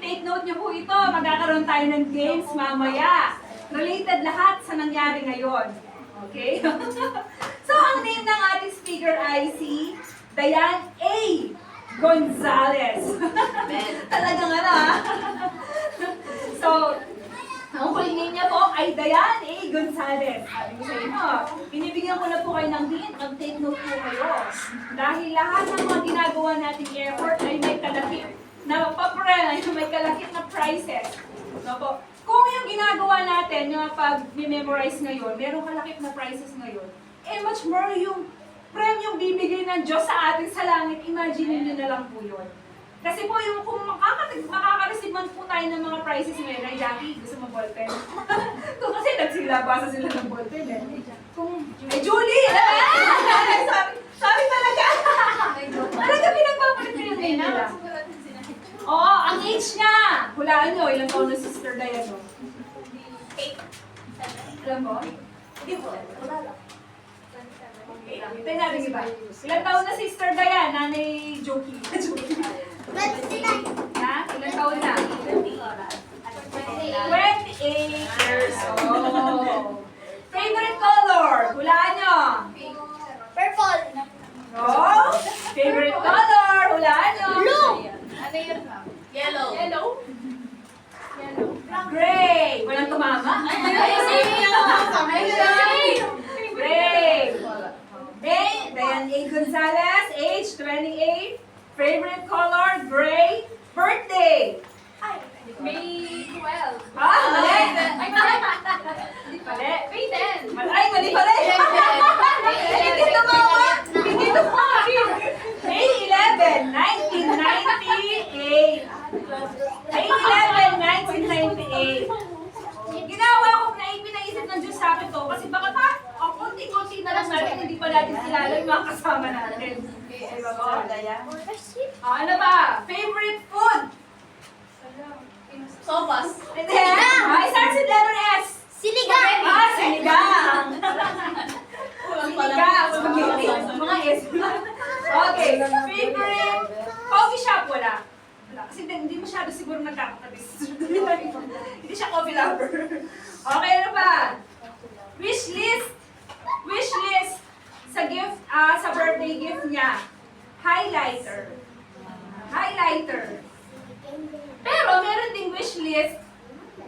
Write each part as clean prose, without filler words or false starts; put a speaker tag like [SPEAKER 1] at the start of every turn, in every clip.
[SPEAKER 1] take note niyo po ito. Magkakaroon tayo ng games mamaya. Related lahat sa nangyari ngayon. Okay? So, ang name ng ating speaker ay si Diane A. Gonzalez. Talagang ano ah. So, ang full name niya po ay Diane A. Gonzalez. Sabi ko sa inyo, binibigyan ko na po kayo ng hint, mag-take note po kayo. Dahil lahat ng mga ginagawa nating effort ay may kalakip na paprel, ay may kalakip na prizes. No po? Kung yung ginagawa natin, yung pag-memorize ngayon, merong kalakip na prizes ngayon, eh much more yung premyong bibigay ng Diyos sa atin sa langit, imagine nyo na lang po yun. Kasi po yung kung makaka-receive man po tayo ng mga prizes ngayon, ay Jackie, gusto mo ballpen? Kung kasi nagsilabasa sila ng ballpen eh. Kung, ay Julie! sabi talaga! Talaga pinagpapalit ko yung name nila. Oo, ang age niya! Hulaan nyo, ilang taon na Sister Diane, no? 8. Alam mo? Hindi po. Wala lang. Okay lang. Ito natin iba. Ilang taon na Sister Diane? Nanay Jokey. Ha? Ilang taon na? 28 years old. Favorite color? Hulaan nyo.
[SPEAKER 2] Purple.
[SPEAKER 1] No? Favorite color? Hulaan nyo.
[SPEAKER 2] Blue.
[SPEAKER 3] Ano yun? Yellow.
[SPEAKER 1] Yellow? Gray. Walang tumama? Gray. Diane A. Gonzalez, age 28. Favorite color, gray. Birthday.
[SPEAKER 3] May 12.
[SPEAKER 1] Ah, mali.
[SPEAKER 3] Ay,
[SPEAKER 1] Mali.
[SPEAKER 3] May 10.
[SPEAKER 1] Ay, mali pala. Hindi tumawa. Hindi tumawa. May 11, 1998. May 11, 1998. Ginawa ko na ipinaisip ng Diyos sa akin to kasi baka konti-konti na lang natin hindi pa natin kilala yung mga kasama natin. Diba ko? Ano ba? Favorite food?
[SPEAKER 3] Sopas.
[SPEAKER 1] Hindi. Ay, start with letter S.
[SPEAKER 2] Sinigang.
[SPEAKER 1] Ah, sinigang.
[SPEAKER 3] Kulang
[SPEAKER 1] Sinigang. Spaghetti. Mga S. Okay. Favorite coffee shop? Wala. Wala. Kasi hindi masyado siguro nagkakatabi. Hindi siya coffee lover. Okay, ano ba? Wish list. Wish list. Sa gift, sa birthday gift niya. Highlighter. Highlighter. Pero meron ding wish list.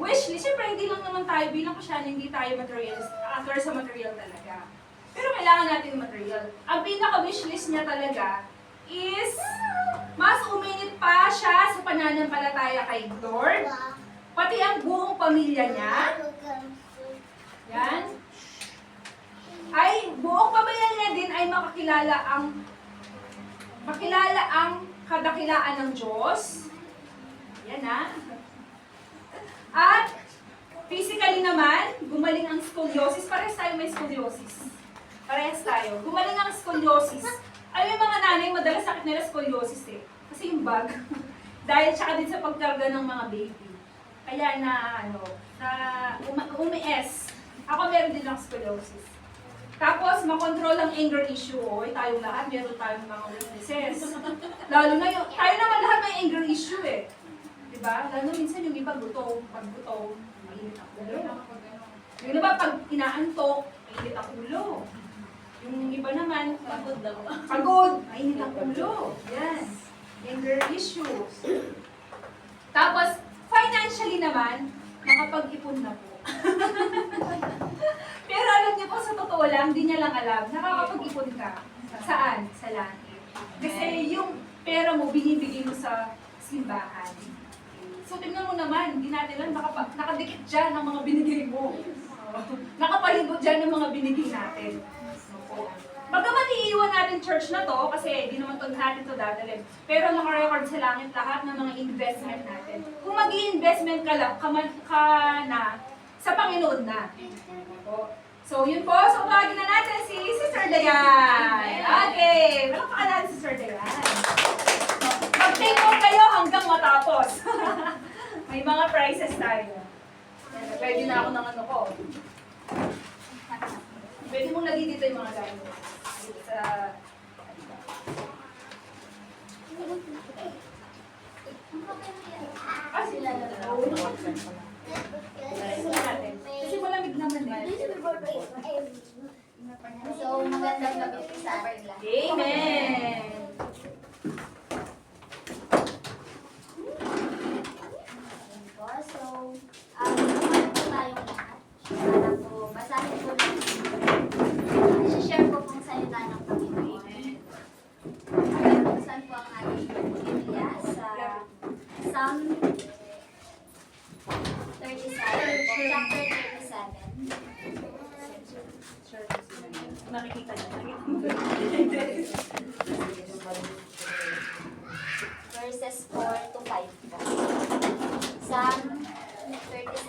[SPEAKER 1] Wish list, syempre hindi lang naman tayo bilang Kusyana, hindi tayo materialist, after sa material talaga. Pero kailangan natin yung material. Ang pinaka-wish list niya talaga is mas uminit pa siya sa pananampalataya kay Lord, pati ang buong pamilya niya. Yan. Ay, buong pamilya niya din ay makilala ang kadakilaan ng Diyos. Yan ha. At physically naman, gumaling ang scoliosis. Parehas tayo may scoliosis. Parehas tayo. Gumaling ang scoliosis. Ay, may mga nanay, madalas sakit nila scoliosis eh. Kasi yung bag. Dahil tsaka din sa pagkarga ng mga baby. Kaya umies. Ako meron din ng scoliosis. Tapos, makontrol ang anger issue. Oy, tayong lahat, meron tayong mga weaknesses. Lalo na yung, tayo naman lahat may anger issue eh. Diba? Lalo minsan yung iba gutom, pag gutom, mainit ang ulo. Yung iba pag inaantok, mainit ang ulo. Yung iba naman,
[SPEAKER 3] Pagod daw.
[SPEAKER 1] pagod, mainit ang ulo. Yes. Anger issues. Tapos, financially naman, nakapag-ipon na po. Pero alam niyo po, sa totoo lang, hindi niya lang alam, nakakapag-ipon ka. Saan? Sa langit. Kasi yung pera mo, binibigay mo sa simbahan. So, tingnan mo naman, hindi natin lang nakadikit dyan ang mga binigay mo. Nakapalibot dyan ang mga binigay natin. Bagaman iiwan natin church na to, kasi di naman to natin to dadalhin. Pero naka-record sa langit lahat ng mga investment natin. Kung mag-i-investment ka lang, ka na, sa Panginoon na. So, yun po. So, tawagin na natin si Sister Diane. Okay. Malakakan natin si Sister Diane. Mag-take note kayo hanggang matapos. May mga prizes tayo. Pwede na ako ng ano ko. Pwede mong lagi dito yung mga gamit. Dito sa... Ah, sige. natin. Kasi malamig naman eh.
[SPEAKER 2] So, magandang gabi po sa atin lahat.
[SPEAKER 1] Amen!
[SPEAKER 2] So, ano po tayong lahat? Para po, basahin po lang. I-share ko pong salita ng Panginoon. Buksan po ang ating Biblia sa Psalm 37, chapter 37.
[SPEAKER 1] Nakikita na.
[SPEAKER 2] Verses 4 to 5 po. Psalm 37,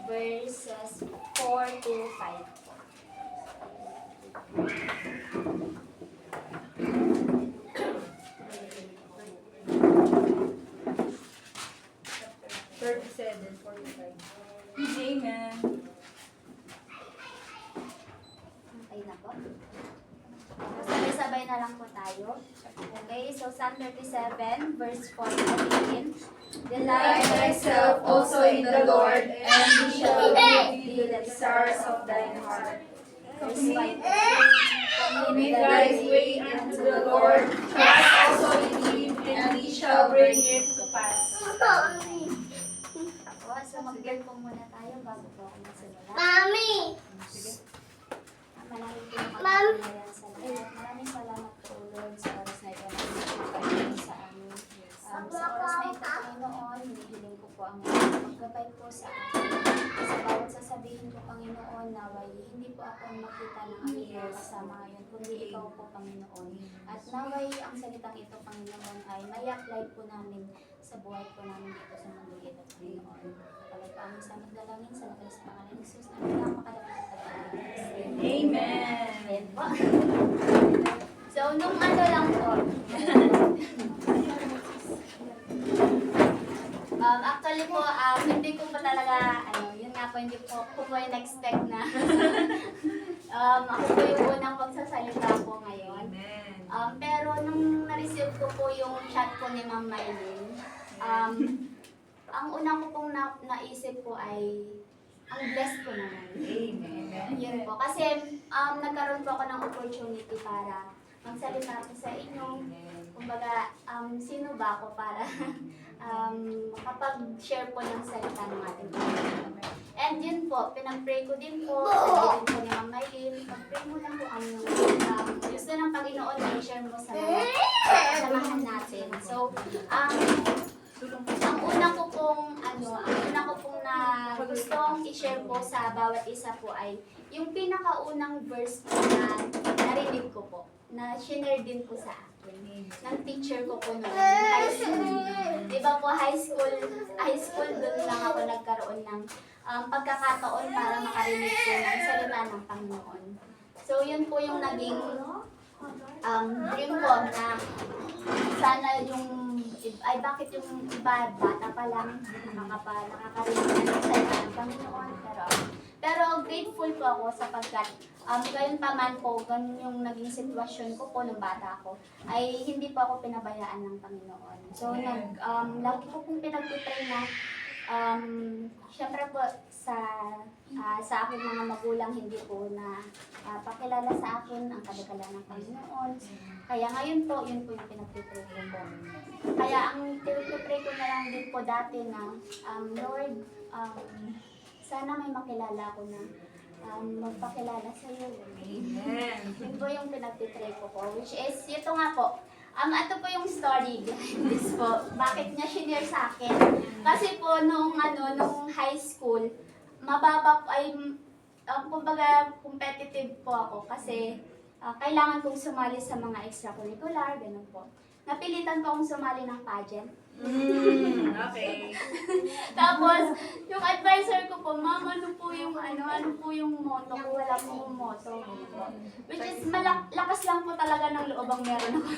[SPEAKER 2] verses 4 to 5 po.
[SPEAKER 1] Amen.
[SPEAKER 2] Okay na po. Sabay-sabay na lang po tayo. Okay, so Psalm 37, verse 4 to 15. Delight thyself also in the Lord, and He shall make thee like stars of thine heart. Verse 5.
[SPEAKER 1] Commit thy way unto the Lord, trust also in Him, and He shall bring it to pass.
[SPEAKER 2] Ako, so mag-learn po muna tayo bago po ako magsimula.
[SPEAKER 4] Mami!
[SPEAKER 2] Manahil po yung kapatid sa lahat. Maraming salamat po, Lord, sa oras na ito na pinagpapalito sa amin. Sa oras na ito, Panginoon, hinihiling ko po ang maggabay po sa akin. Sa bawat sasabihin ko, Panginoon, naway hindi po ako makita ng aking mga kasama ngayon, kundi ikaw po, Panginoon. At naway ang salitang ito, Panginoon, ay may apply po namin sa buhay po namin dito sa mundo ito, Panginoon. Kapag po ang isang magdalangin sa lakas ng pangalan ni Jesus, na pinakakalapit at pagkakas.
[SPEAKER 1] Amen.
[SPEAKER 2] Ayan po. So, nung ano lang po, actually po, hindi ko pa talaga, yun nga po, hindi po po in-expect na ako po yung unang pagsasalita po ngayon. Pero nung na-receive ko po yung chat po ni Ma'am Maylin, ang unang ko pong naisip po ay, ang blessed po naman.
[SPEAKER 1] Amen.
[SPEAKER 2] Yun po. Kasi nagkaroon po ako ng opportunity para magsalita po sa inyo. Kumbaga, sino ba ako para makapag-share po ng salita ng ating Panginoon. And yun po, pinag-pray ko din po, sabi din po ni Ma'am Maylin, pag-pray mo lang po ang gusto ng Panginoon na i-share mo sa mga kasamahan natin. So, ang una ko pong na gustong i-share po sa bawat isa po ay yung pinakaunang verse po na narinig ko po, na shinare din po sa akin ng teacher ko po noong high school. Diba po, high school doon lang ako nagkaroon ng pagkakataon para makarinig po ng salita ng Panginoon. So yun po yung naging dream ko na sana yung bakit yung iba bata pa lang nakakarinig ng salita ng Panginoon, pero grateful po ako sapagkat gayon pa man po, ganun yung naging sitwasyon ko po nung bata ako, ay hindi po ako pinabayaan ng Panginoon. So lagi ko pong pinagtitry na syempre po sa aking mga magulang hindi po na pakilala sa akin ang kadagalan ng Panginoon. Kaya ngayon po, yun po yung pinagpipray ko po. Kaya ang pinagpipray ko na lang din po dati na, Lord, sana may makilala ko na magpakilala sa iyo.
[SPEAKER 1] Amen.
[SPEAKER 2] Yun po yung pinagpipray ko po. Which is, ito nga po, ito po yung story behind this po. Bakit niya shinare sa akin? Kasi po, nung high school, mababa ay, kumbaga, competitive po ako kasi kailangan kong sumali sa mga extracurricular, ganun po. Napilitan po akong sumali ng pageant.
[SPEAKER 1] Okay.
[SPEAKER 2] Tapos, yung advisor ko po, ma'am, ano po yung motto ko? Wala po yung motto. Which is, lakas lang po talaga ng loob ang meron ako.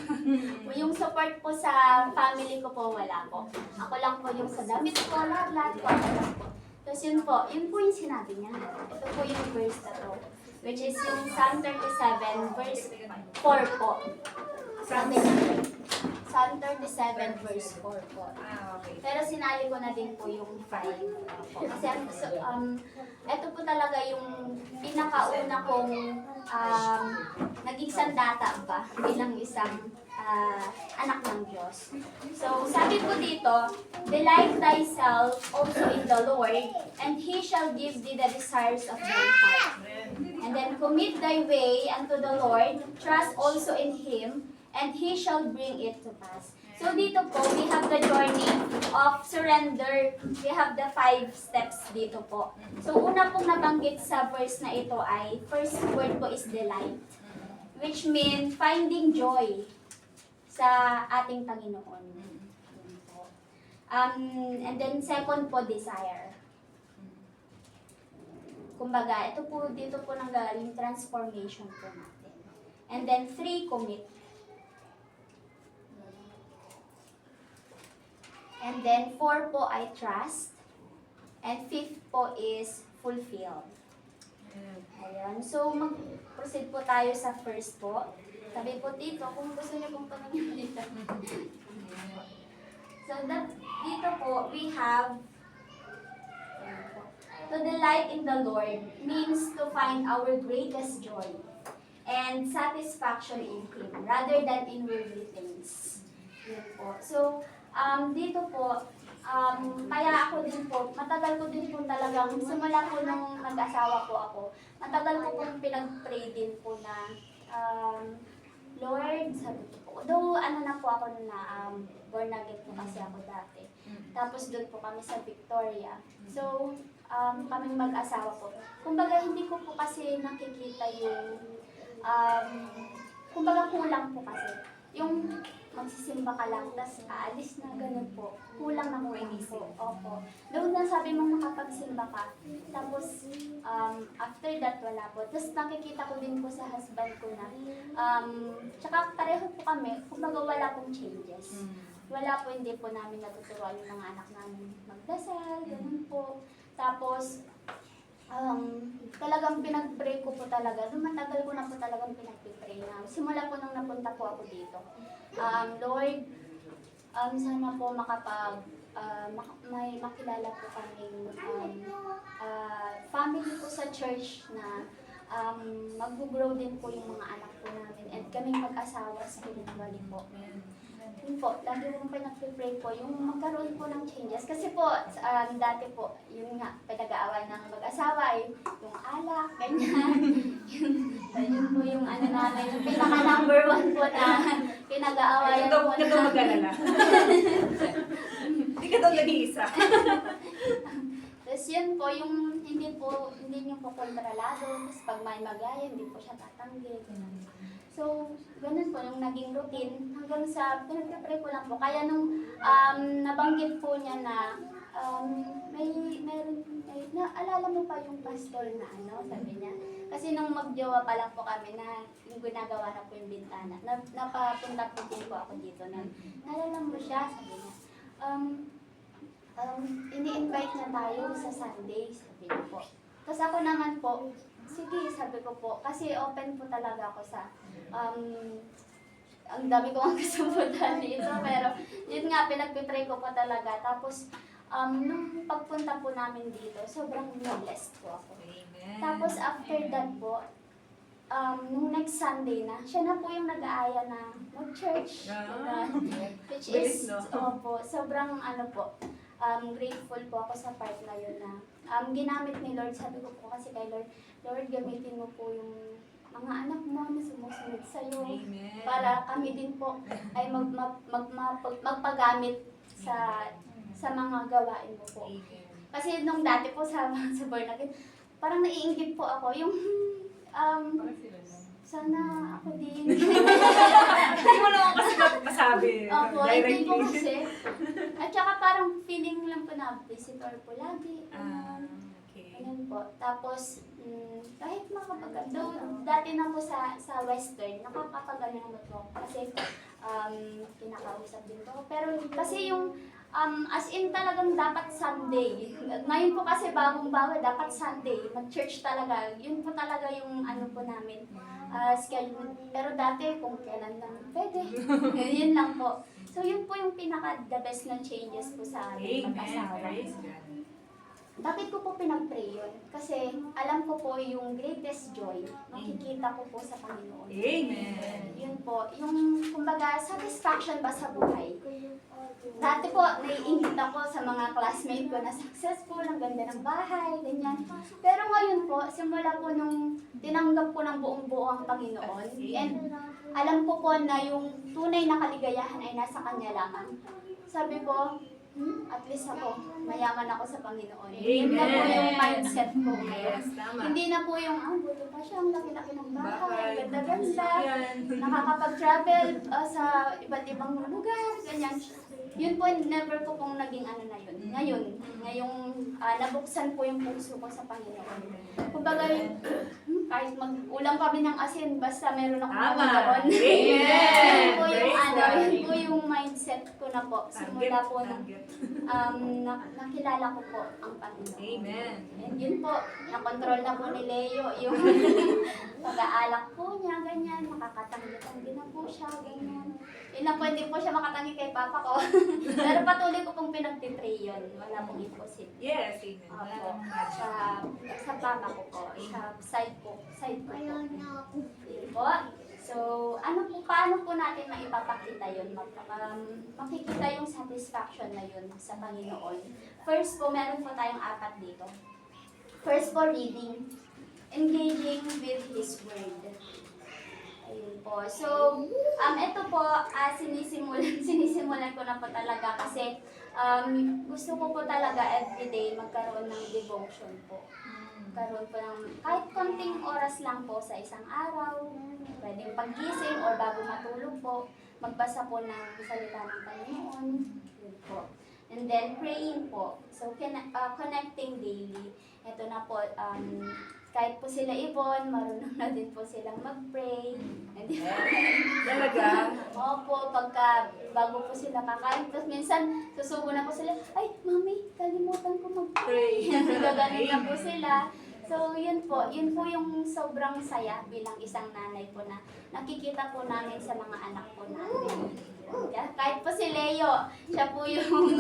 [SPEAKER 2] Yung support po sa family ko po, wala po. Ako lang po yung sa damit ko, lahat po, ako lang po. Tapos yun po yung sinabi niya. Ito po yung verse na to. Which is yung Psalm 37, verse 4 po. Sabi niya, Psalm 37 verse 4 po.
[SPEAKER 1] Okay.
[SPEAKER 2] Pero sinali ko na din po yung 5 po. Kasi ito po talaga yung pinakauna kong naging sandata ba bilang isang anak ng Diyos. So, sabi po dito, delight thyself also in the Lord, and He shall give thee the desires of thy heart. And then, commit thy way unto the Lord, trust also in Him, and He shall bring it to pass. So, dito po, we have the journey of surrender. We have the 5 steps dito po. So, una pong nabanggit sa verse na ito ay, first word po is delight, which means finding joy sa ating Panginoon. Yun po. And then second po, desire. Kumbaga, ito po, dito po nanggaling transformation po natin. And then 3, commit. And then 4 po ay trust. And 5th po is fulfill. Ayan. So, mag-proceed po tayo sa first po. Sabi po dito, kung gusto niyo pong paningin dito. So, dito po, we have to delight in the Lord means to find our greatest joy and satisfaction in Him rather than in worldly things. Yun po. So, dito po, kaya ako din po, matagal ko din po talagang, simula po nung nag-asawa po ako, matagal ko pong pinag-pray din po na, Lord, sabi ko po, though na po ako na born again po kasi ako dati. Tapos doon po kami sa Victoria. So, kaming mag-asawa po. Kumbaga, hindi ko po kasi nakikita yung, kumbaga kulang po kasi. Yung magsisimba ka lang, tapos aalis na ganun po. Kulang na kulang po. Opo. Doon na sabi mo makapagsimba ka. Tapos, after that, wala po. Tapos nakikita ko din po sa husband ko na, tsaka pareho po kami, kumbaga wala pong changes. Wala po, hindi po namin natuturuan yung mga anak namin magdasal, ganun po. Tapos, talagang pinag-pray ko po talaga. Matagal ko na po talagang pinag-pray na. Simula po nung napunta po ako dito. Lord, sana po may makilala po kaming family po sa church na mag-grow din po yung mga anak po namin and kaming mag-asawa spiritually po. Yun po, lagi po pinag-pray po yung magkaroon po ng changes. Kasi po, dati po, yun nga, pinag-aaway ng mag-asawa, yung alak, ganyan. Yun po yung namin, yung pinaka-number 1 po na pinag-aawayan po
[SPEAKER 1] Ito mag-alala. Hindi ka daw nag-iisa.
[SPEAKER 2] Tapos yun po, yung hindi nyo po kontrolado, tapos pag may magaya, hindi po siya tatanggi. So, ganun po yung naging routine hanggang sa pinag-pray ko lang po. Kaya nung nabanggit po niya na alala mo pa yung pastor na sabi niya. Kasi nung magjowa pa lang po kami na yung ginagawa na po yung bintana, napapunta po din po ako dito na naalala mo siya, sabi niya. Ini-invite niya tayo sa Sunday, sabi niya po. Tapos ako naman po, sige, sabi ko po, kasi open po talaga ako sa, ang dami ko ang gusto po dito, pero yun nga, pinagpipray ko po talaga. Tapos, nung pagpunta po namin dito, sobrang blessed po ako.
[SPEAKER 1] Amen.
[SPEAKER 2] Tapos after that po, nung next Sunday na, siya na po yung nag-aaya na mag-church. Which is, opo, sobrang grateful po ako sa part na yun na ginamit ni Lord. Sabi ko po kasi kay Lord, Lord, gamitin mo po yung mga anak mo na sumusunod sa'yo.
[SPEAKER 1] Amen.
[SPEAKER 2] Para kami din po ay magpagamit sa mga gawain mo po.
[SPEAKER 1] Amen.
[SPEAKER 2] Kasi nung dati po sa born again, parang naiinggit po ako yung sana ako din.
[SPEAKER 1] Hindi mo naman kasi masabi.
[SPEAKER 2] Opo, hindi po kasi. At saka parang feeling lang po na visitor po lagi.
[SPEAKER 1] Okay.
[SPEAKER 2] Ayun po. Tapos, kahit dati na po sa Western, nakakapagano naman po. Kasi kinakausap din po. Pero kasi yung as in talagang dapat Sunday. Ngayon po kasi bagong-bago, dapat Sunday. Mag-church talaga. Yun po talaga yung po namin schedule. Pero dati kung kailan lang pwede. Yun lang po. So yun po yung pinaka-the best na changes po sa aming
[SPEAKER 1] Amen.
[SPEAKER 2] mag-asawa.
[SPEAKER 1] Praise God.
[SPEAKER 2] Bakit ko po pinag-pray yun? Kasi alam ko po yung greatest joy, makikita ko po sa Panginoon.
[SPEAKER 1] Amen.
[SPEAKER 2] Yun po, yung kumbaga satisfaction ba sa buhay. Dati po, naiingit ako sa mga classmate ko na successful, ang ganda ng bahay, ganyan. Pero ngayon po, simula po nung tinanggap ko ng buong buo ang Panginoon, and alam ko po na yung tunay na kaligayahan ay nasa Kanya lamang. Sabi ko, at least ako, mayaman ako sa Panginoon. Yun na po yung mindset ko ngayon.
[SPEAKER 1] Yes, tama.
[SPEAKER 2] Hindi na po yung, buto pa siya, ang laki-laki ng bahay,
[SPEAKER 1] Bahay.
[SPEAKER 2] ganda-ganda,
[SPEAKER 1] Yan.
[SPEAKER 2] nakakapag-travel sa iba't ibang lugar, ganyan. Yun po, never ko pong naging ano na yun. Ngayong nabuksan po yung puso ko sa Panginoon. Kumbaga, kahit mag-ulam kami ng asin, basta meron akong
[SPEAKER 1] Tama.
[SPEAKER 2] Panginoon.
[SPEAKER 1] Amen.
[SPEAKER 2] Yun po yung
[SPEAKER 1] Praise God.
[SPEAKER 2] yun po yung mindset ko na po. Simula po nung nakilala ko po ang Panginoon.
[SPEAKER 1] Amen.
[SPEAKER 2] And yun po, nakontrol na po ni Leo yung pag-aalak po niya, ganyan, makakatanggi-tanggi na po siya, ganyan. Yun na po, hindi po siya makatanggi kay Papa ko. Pero patuloy ko pong pinagtitray yun. Wala pong imposible.
[SPEAKER 1] Yes, amen.
[SPEAKER 2] Opo, sa Papa ko po, sa side ko po. Yun po. So, paano po natin maipapakita yun? Makikita yung satisfaction na yun sa Panginoon. First po, meron po tayong 4 dito. First po, reading. Engaging with His Word. Ayun po. So, ito po, sinisimulan ko na po talaga kasi gusto ko po talaga everyday magkaroon ng devotion po. Magkaroon po ng kahit konting oras lang po sa isang araw. Pwedeng paggising or bago matulog po, magbasa po ng salita ng Panginoon. Yun po. And then, praying po. So, connecting daily. Ito na po, kahit po sila Yvonne, marunong na din po silang mag-pray. And
[SPEAKER 1] Talaga?
[SPEAKER 2] opo, bago po sila kakain. Tapos minsan, susugo na po sila, ay, Mami, kalimutan ko mag-pray. Gaganon na po sila. So, yun po yung sobrang saya bilang isang nanay po na nakikita po namin sa mga anak po namin. Kahit po si Leo, siya po yung,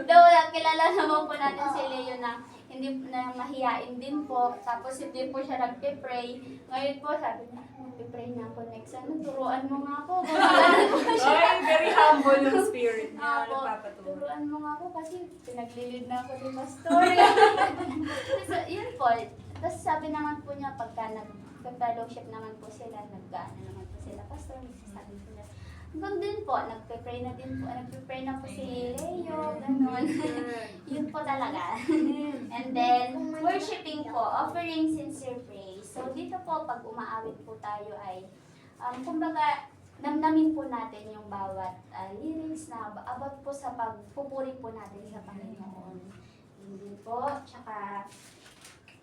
[SPEAKER 2] though kilala naman po natin si Leo na hindi na mahiyain din po, tapos hindi po siya nagpe-pray. Ngayon po, sabi niya, magpe-pray na ako next, turuan mo nga ako.
[SPEAKER 1] Ay, very humble yung spirit niya.
[SPEAKER 2] Ako,
[SPEAKER 1] Nagpapatuloy.
[SPEAKER 2] turuan mo nga ako kasi pinaglilid na ako ni Pastor. So, yun po. Tapos sabi naman po niya, pagka nag-fellowship naman po sila, nag-gaano naman po sila, Pastor, nagsasabi po niya. Hanggang din po, nagpe-pray na po si Leo, gano'n. Yun po talaga. And then, worshiping po, offering sincere praise. So, dito po, pag umaawit po tayo ay, kumbaga, namnamin po natin yung bawat lyrics na about po sa pagpupuri po natin sa Panginoon. Hindi po, tsaka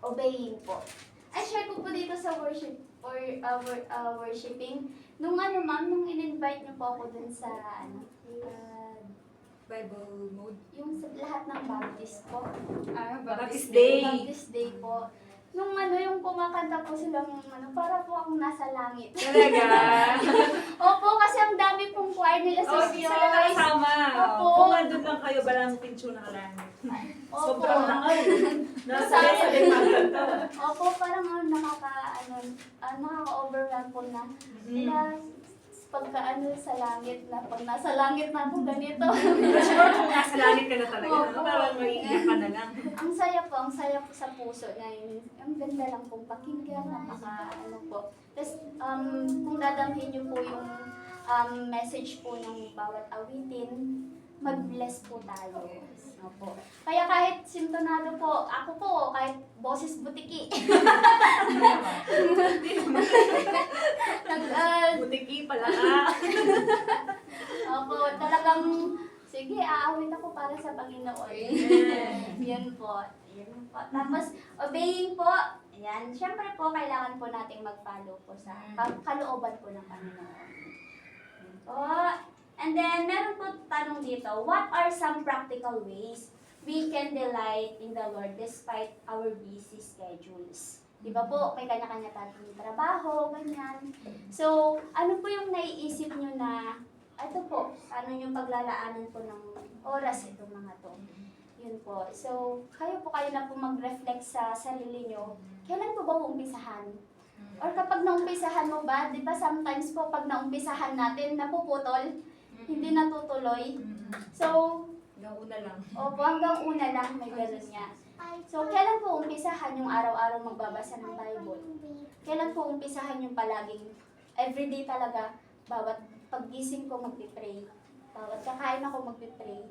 [SPEAKER 2] obeying po. Ay, share ko po dito sa worship or worshiping. Nung ma'am, nung in-invite niyo po ako dun sa
[SPEAKER 1] Bible mode.
[SPEAKER 2] yung sa lahat ng Baptist po.
[SPEAKER 1] Baptist Day.
[SPEAKER 2] Baptist Day po. Nung yung kumakanta po silang para po akong nasa langit.
[SPEAKER 1] Talaga?
[SPEAKER 2] Opo, kasi ang dami pong choir nila sa
[SPEAKER 1] Oh, sila nakasama.
[SPEAKER 2] Opo.
[SPEAKER 4] Kung nandun lang kayo, balang pincho ng langit.
[SPEAKER 2] Opo.
[SPEAKER 4] Sobrang langaw. Nasa limagan to.
[SPEAKER 2] Opo, parang nakaka-overwhelm po na. Sila, pagka sa langit na, pag nasa langit na po ganito.
[SPEAKER 1] Sure kung nasa langit ka na talaga.
[SPEAKER 2] Opo.
[SPEAKER 1] Parang maiiyak ka na lang.
[SPEAKER 2] Ang saya po sa puso na yun. Ang ganda lang pong pakinggan, napaka po. Tapos, kung dadamhin niyo po yung message po ng bawat awitin, mag-bless po tayo. Opo. Kaya kahit sintonado po, ako po, kahit boses butiki.
[SPEAKER 1] Butiki pala.
[SPEAKER 2] Opo, talagang, sige, aawit ako para sa Panginoon. Yun po. Yun po. Tapos, obeying po. Ayan. Siyempre po, kailangan po nating mag-follow po sa kalooban po ng Panginoon. Yun po. And then, meron po tanong dito, what are some practical ways we can delight in the Lord despite our busy schedules? Diba po, may kanya-kanya tayong trabaho, ganyan. So, ano po yung naiisip nyo na ito po, ano yung paglalaanan po ng oras itong mga to. Yun po. So, kayo na po mag-reflect sa sarili nyo. Kailan po ba umpisahan? Or kapag naumpisahan mo ba, di ba sometimes po pag naumpisahan natin, napuputol, hindi natutuloy. So,
[SPEAKER 4] Hanggang una lang.
[SPEAKER 2] opo, hanggang una lang, may ganun nga. So, kailan po umpisahan yung araw-araw magbabasa ng Bible? Kailan po umpisahan yung palaging, everyday talaga, bawat paggising ko magpipray, bawat kakain ako magpipray,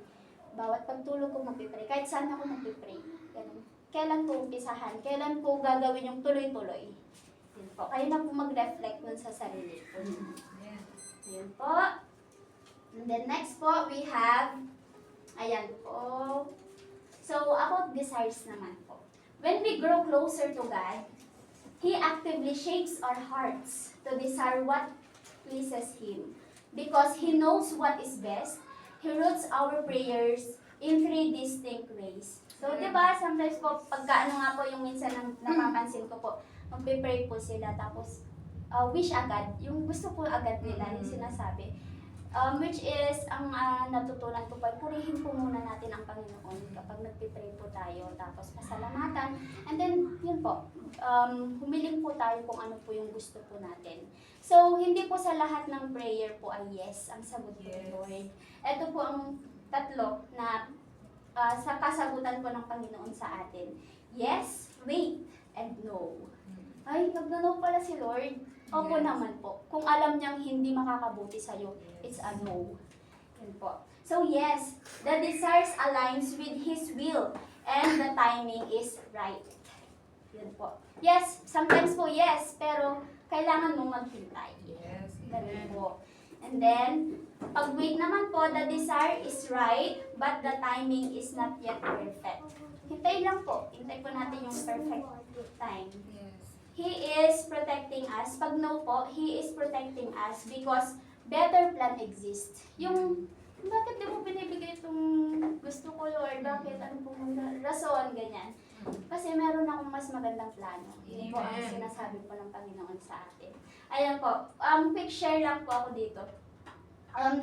[SPEAKER 2] bawat pagtulog ko magpipray, kahit saan ako magpipray. Ganun. Kailan po umpisahan? Kailan po gagawin yung tuloy-tuloy? Yun po. Kayo na po mag-reflect nun sa sarili po. Yun po. And then next po, we have, ayan po. So, about desires naman po. When we grow closer to God, He actively shapes our hearts to desire what pleases Him. Because He knows what is best, He roots our prayers in 3 distinct ways. So, di ba, sometimes po, pagka ano nga po yung minsan napapansin ko po, magpipray po sila, tapos wish agad, yung gusto po agad nila, yung sinasabi. Which is, ang natutunan ko po, purihin po muna natin ang Panginoon kapag nagpipray po tayo, tapos pasalamatan. And then, yun po, humiling po tayo kung ano po yung gusto po natin. So, hindi po sa lahat ng prayer po ay yes, ang sagot po ni Lord. Ito po ang tatlo na sa kasagutan po ng Panginoon sa atin. Yes, wait, and no. Ay, nag-no pala si Lord. Opo naman po. Kung alam niyang hindi makakabuti sa'yo, it's a no. Yun po. So yes, the desires aligns with His will and the timing is right. Yun po. Yes, sometimes po yes, pero kailangan mong maghintay.
[SPEAKER 4] Yes.
[SPEAKER 2] Ganun po. And then, pag wait naman po, the desire is right, but the timing is not yet perfect. Hintay lang po. Hintay po natin yung perfect time.
[SPEAKER 4] Yes.
[SPEAKER 2] He is protecting us. Pag no po, He is protecting us because better plan exists. Yung, bakit di mo binibigay itong gusto ko, Lord? Bakit? Ano pong rason? Ganyan. Kasi meron akong mas magandang plano. Yun po ang sinasabi po ng Panginoon sa atin. Ayan po. Quick share lang po ako dito.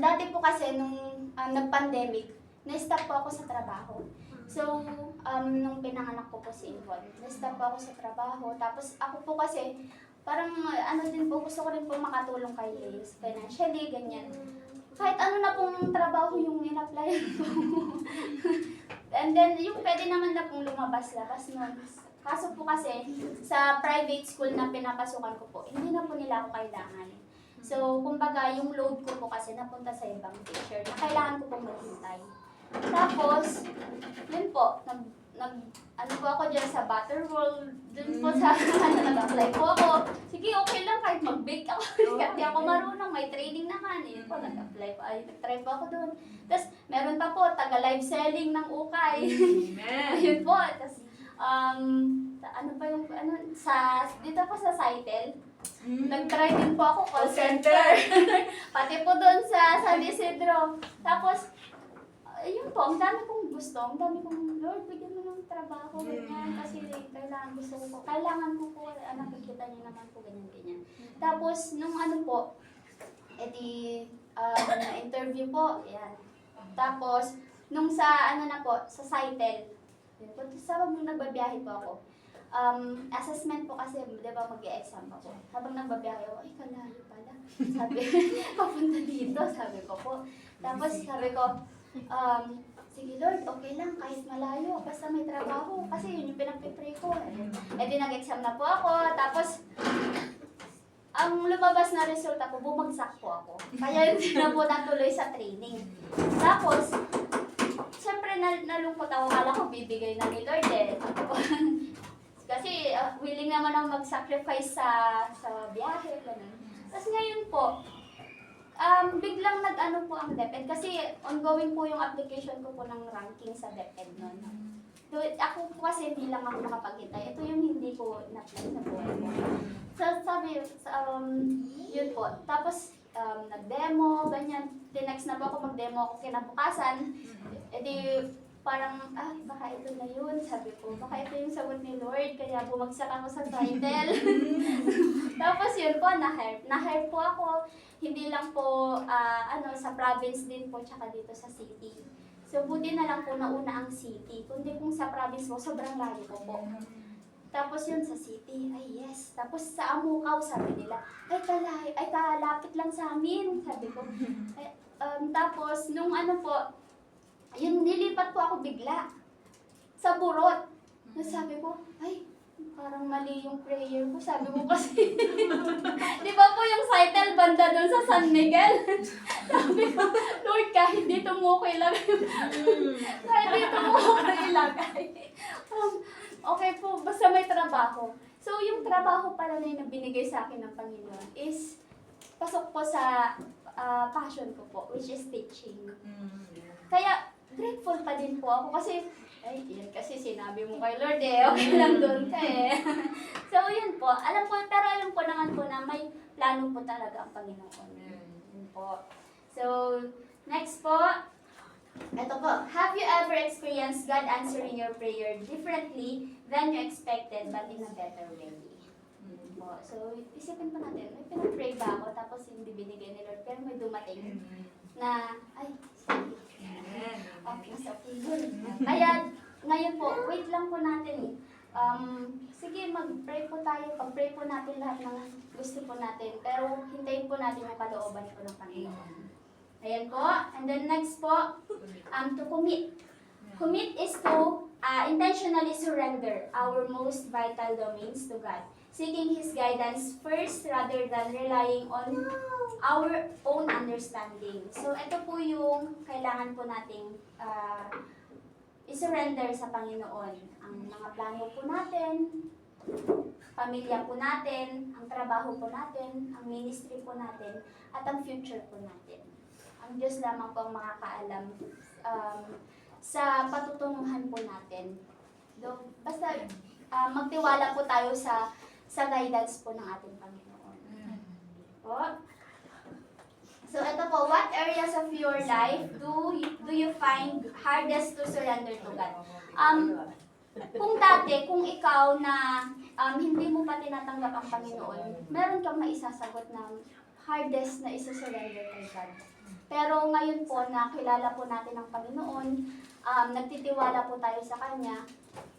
[SPEAKER 2] Dati po kasi nung nag-pandemic, na-stop po ako sa trabaho. So, nung pinanganak ko po si Yvonne, na-stop po ako sa trabaho. Tapos ako po kasi, parang ano din po, gusto ko rin po makatulong kay Liz, financially, ganyan. Kahit ano na pong trabaho yung in-apply ko. And then, yung pwede naman na pong lumabas-labas nun. Kaso po kasi, sa private school na pinapasukan ko po, hindi na po nila ako kailangan. So, kumbaga, yung load ko po kasi napunta sa ibang teacher na kailangan ko pong maghintay. Tapos, yun po, ano po ako dyan sa Butterworld, dun po sa, nag-apply po ako. Sige, okay lang, kahit mag-bake ako, kasi ako marunong, may training naman. Yun po, nag-apply po, nag-try po ako dun. Tapos, meron pa po, taga-live selling ng ukay.
[SPEAKER 4] Amen.
[SPEAKER 2] Yun po, tapos, ano pa yung, dito po sa Saitel, nag-try din po ako call center. Pati po doon sa San Isidro. Tapos, yun po, ang dami kong gusto, ang dami kong, Lord, bigyan mo ng trabaho, ganyan, kasi kailangan ko po, nakikita niyo naman po, ganyan. Tapos, nung ano po, na-interview po, yan. Tapos, nung sa, sa Saitel, yun po, sa nagbabiyahe po ako, assessment po kasi, di ba, mag-e-exam ako. Habang nagbabiyahe ako, ay, kalayo pala. Sabi, papunta dito, sabi ko po. Tapos, sabi ko, sige Lord, okay lang, kahit malayo, basta may trabaho. Kasi yun yung pinagpipray ko. Di nag-exam na po ako, tapos, ang lumabas na resulta ko, bumagsak po ako. Kaya hindi na po natuloy sa training. Tapos, siyempre nalungkot ako, kala ko bibigay na ni Lord Kasi willing naman ako mag-sacrifice sa biyahe, ganun. Tapos ngayon po, biglang nag-ano po ang DepEd kasi ongoing po yung application ko po ng ranking sa DepEd noon. So, ako po kasi hindi lang ako makapaghintay. Ito yung hindi ko na-apply sa buhay ko. So, sabi, yun po. Tapos, nag-demo, ganyan. The next na po ako mag-demo ako kinabukasan. parang, baka ito na yun, sabi ko. Baka ito yung sagot ni Lord, kaya bumagsak ako sa title. Tapos yun po, na-hire po ako. Hindi lang po, sa province din po, tsaka dito sa city. So, buti na lang po nauna ang city. Kundi kung sa province po, sobrang layo po po. Tapos yun sa city, ay yes. Tapos sa Amukaw, sabi nila, ay kalapit lang sa amin, sabi ko. Tapos, nung yung nilipat po ako bigla sa Burot. Sabi ko, ay, parang mali yung prayer ko. Sabi ko kasi, di ba po yung title banda doon sa San Miguel? Sabi ko, Lord, kahit dito mo ko ilagay. Kahit dito mo ko ilagay. Okay po, basta may trabaho. So, yung trabaho pala na yung binigay sa akin ng Panginoon is pasok po sa passion ko po, which is teaching. Kaya, grateful pa din po ako kasi, yan kasi sinabi mo kay Lord okay lang doon ka So, yun po. Pero alam ko naman po na may plano po talaga ang Panginoon. Yun po. So, next po. Ito po. Have you ever experienced God answering your prayer differently than you expected but in a better way? Po. So, isipin pa natin, may pinag-pray ba ako tapos hindi binigay ni Lord pero may dumating na, sige. Okay, so okay. Kaya, ngayon po, wait lang po natin sige, mag-pray po tayo. Pag-pray po natin lahat ng gusto po natin. Pero, hintayin po natin yung kalooban po ng Panginoon. Ayan po. And then next po, to commit. Commit is to intentionally surrender our most vital domains to God. Seeking His guidance first rather than relying on our own understanding. So, ito po yung kailangan po nating i-surrender sa Panginoon. Ang mga plano po natin, pamilya po natin, ang trabaho po natin, ang ministry po natin, at ang future po natin. Ang Diyos lamang po ang makakaalam sa patutunguhan po natin. Basta magtiwala po tayo sa guidance po ng ating Panginoon. Po. So ito po, what areas of your life do you find hardest to surrender to God? Kung ikaw na hindi mo pa tinatanggap ang Panginoon, meron kang maisasagot na hardest na isa-surrender kay God. Pero ngayon po na kilala po natin ang Panginoon, nagtitiwala po tayo sa Kanya,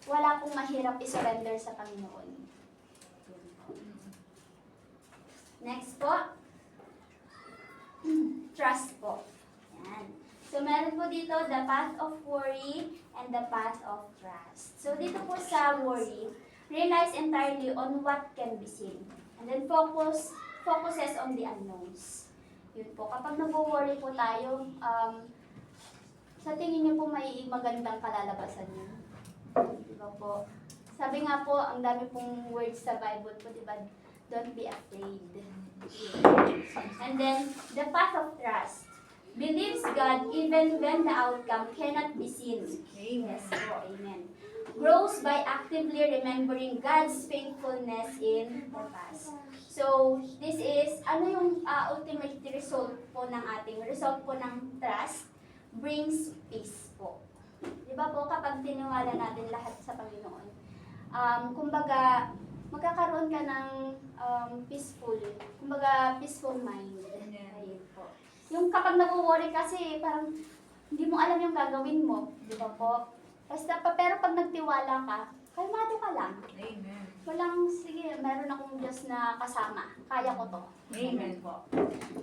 [SPEAKER 2] wala pong mahirap i-surrender sa Panginoon. Next po, trust po. Yan. So, meron po dito the path of worry and the path of trust. So, dito po sa worry, relies entirely on what can be seen. And then focuses on the unknowns. Yun po. Kapag nag-worry po tayo, sa tingin niyo po may magandang kalalabasan niyo. Diba po? Sabi nga po, ang dami pong words sa Bible po, diba? Don't be afraid. And then, the path of trust. Believes God even when the outcome cannot be seen. Yes po, amen. Grows by actively remembering God's faithfulness in the past. So, this is, yung ultimate result po ng result po ng trust? Brings peace po. Diba po, kapag tiniwala natin lahat sa Panginoon, kumbaga, magkakaroon ka ng peaceful mind. Ayun po. Yung kapag nag-worry kasi, parang hindi mo alam yung gagawin mo. Di ba po? Pero pag nagtiwala ka, kalmado ka lang.
[SPEAKER 4] Amen.
[SPEAKER 2] Walang, sige, meron akong Diyos na kasama. Kaya ko to.
[SPEAKER 4] Amen
[SPEAKER 2] po.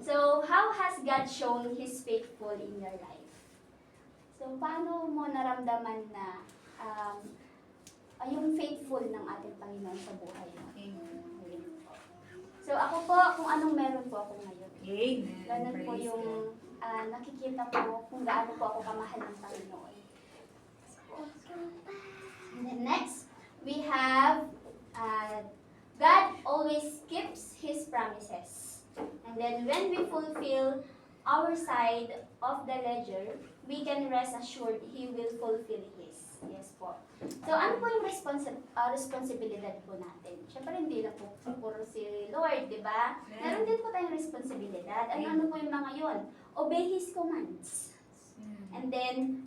[SPEAKER 2] So, how has God shown His faithful in your life? So, paano mo naramdaman na yung faithful ng ating Panginoon sa buhay mo?
[SPEAKER 4] Amen.
[SPEAKER 2] So, ako po, kung anong meron po ako ngayon.
[SPEAKER 4] Amen.
[SPEAKER 2] Ganun po
[SPEAKER 4] Praise
[SPEAKER 2] yung
[SPEAKER 4] God.
[SPEAKER 2] nakikita ko kung gaano po ako kamahal ng Panginoon. And then next, we have God always keeps His promises. And then when we fulfill our side of the ledger, we can rest assured He will fulfill His. Yes po. So, ano po yung responsibilidad po natin? Siyempre, hindi lang po puro si Lord, di ba? Meron din po tayong responsibilidad. Ano po yung mga yon? Obey His commands. And then,